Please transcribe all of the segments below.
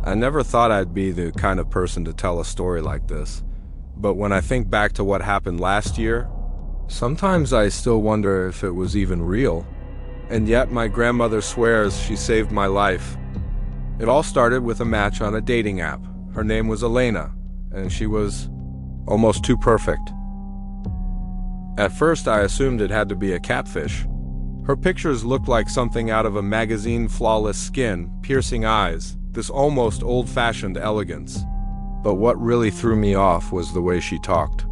I never thought I'd be the kind of person to tell a story like this, but when I think back to what happened last year, sometimes I still wonder if it was even real. And yet my grandmother swears she saved my life. It all started with a match on a dating app. Her name was Elena, and she was almost too perfect. At first I assumed it had to be a catfish. Her pictures looked like something out of a magazine: flawless skin, piercing eyes, this almost old-fashioned elegance. But what really threw me off was the way she talked.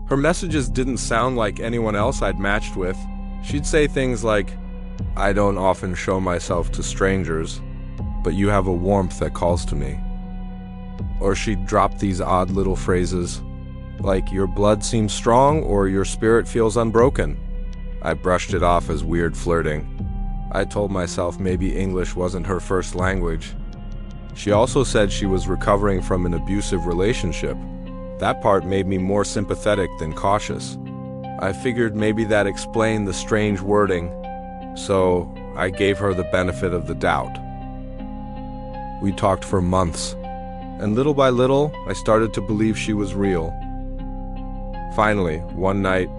Her messages didn't sound like anyone else I'd matched with. She'd say things like, "I don't often show myself to strangers, but you have a warmth that calls to me." Or she'd drop these odd little phrases, like, "Your blood seems strong," or "Your spirit feels unbroken." I brushed it off as weird flirting. I told myself maybe English wasn't her first language. She also said she was recovering from an abusive relationship. That part made me more sympathetic than cautious. I figured maybe that explained the strange wording, so I gave her the benefit of the doubt. We talked for months, and little by little, I started to believe she was real. Finally, one night,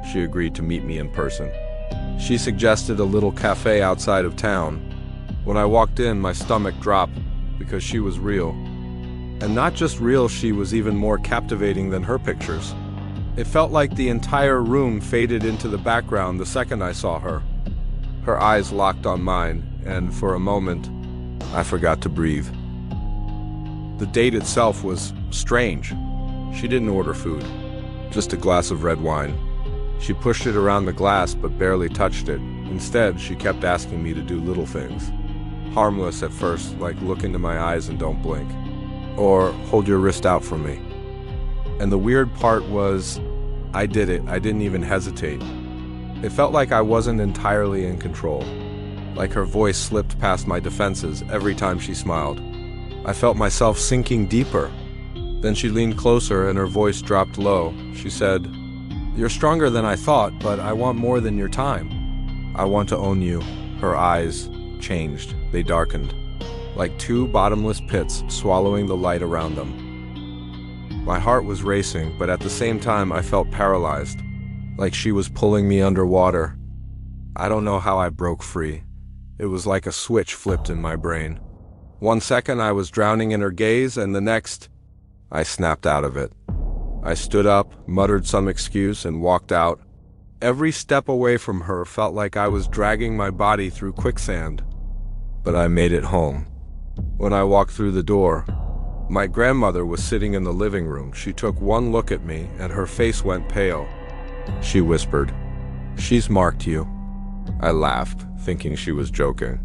she agreed to meet me in person. She suggested a little cafe outside of town. When I walked in, my stomach dropped because she was real. And not just real, she was even more captivating than her pictures. It felt like the entire room faded into the background the second I saw her. Her eyes locked on mine, and for a moment, I forgot to breathe. The date itself was strange. She didn't order food, just a glass of red wine. She pushed it around the glass but barely touched it. Instead, she kept asking me to do little things. Harmless at first, like look into my eyes and don't blink. Or hold your wrist out for me. And the weird part was, I did it. I didn't even hesitate. It felt like I wasn't entirely in control. Like her voice slipped past my defenses every time she smiled. I felt myself sinking deeper. Then she leaned closer and her voice dropped low. She said, "You're stronger than I thought, but I want more than your time. I want to own you." Her eyes changed. They darkened, like two bottomless pits swallowing the light around them. My heart was racing, but at the same time I felt paralyzed, like she was pulling me underwater. I don't know how I broke free. It was like a switch flipped in my brain. One second I was drowning in her gaze, and the next, I snapped out of it. I stood up, muttered some excuse, and walked out. Every step away from her felt like I was dragging my body through quicksand. But I made it home. When I walked through the door, my grandmother was sitting in the living room. She took one look at me, and her face went pale. She whispered, "She's marked you." I laughed, thinking she was joking.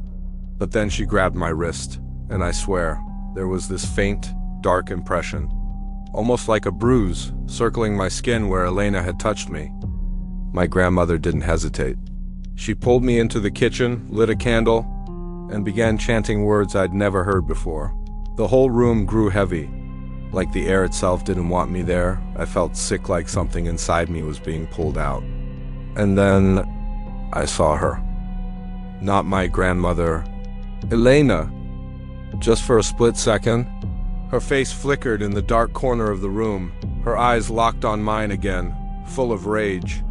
But then she grabbed my wrist, and I swear, there was this faint, dark impression, almost like a bruise, circling my skin where Elena had touched me. My grandmother didn't hesitate. She pulled me into the kitchen, lit a candle, and began chanting words I'd never heard before. The whole room grew heavy, like the air itself didn't want me there. I felt sick, like something inside me was being pulled out. And then I saw her. Not my grandmother, Elena. Just for a split second, her face flickered in the dark corner of the room. Her eyes locked on mine again, full of rage.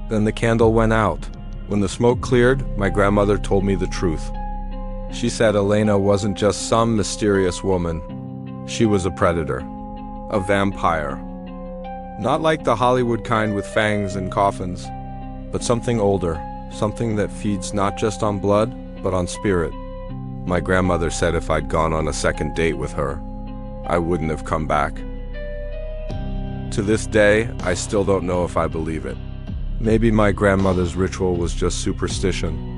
Then the candle went out. When the smoke cleared, my grandmother told me the truth. She said Elena wasn't just some mysterious woman. She was a predator, a vampire. Not like the Hollywood kind with fangs and coffins, but something older, something that feeds not just on blood, but on spirit. My grandmother said if I'd gone on a second date with her, I wouldn't have come back. To this day, I still don't know if I believe it. Maybe my grandmother's ritual was just superstition.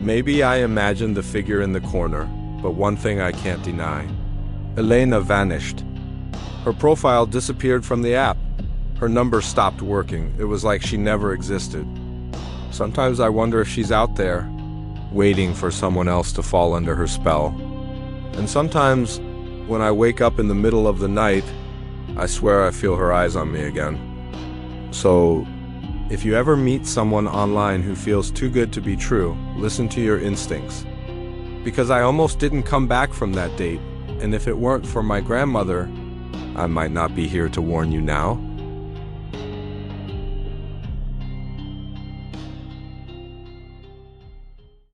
Maybe I imagined the figure in the corner, but one thing I can't deny. Elena vanished. Her profile disappeared from the app. Her number stopped working. It was like she never existed. Sometimes I wonder if she's out there, waiting for someone else to fall under her spell. And sometimes, when I wake up in the middle of the night, I swear I feel her eyes on me again. So, if you ever meet someone online who feels too good to be true, listen to your instincts. Because I almost didn't come back from that date, And if it weren't for my grandmother, I might not be here to warn you now.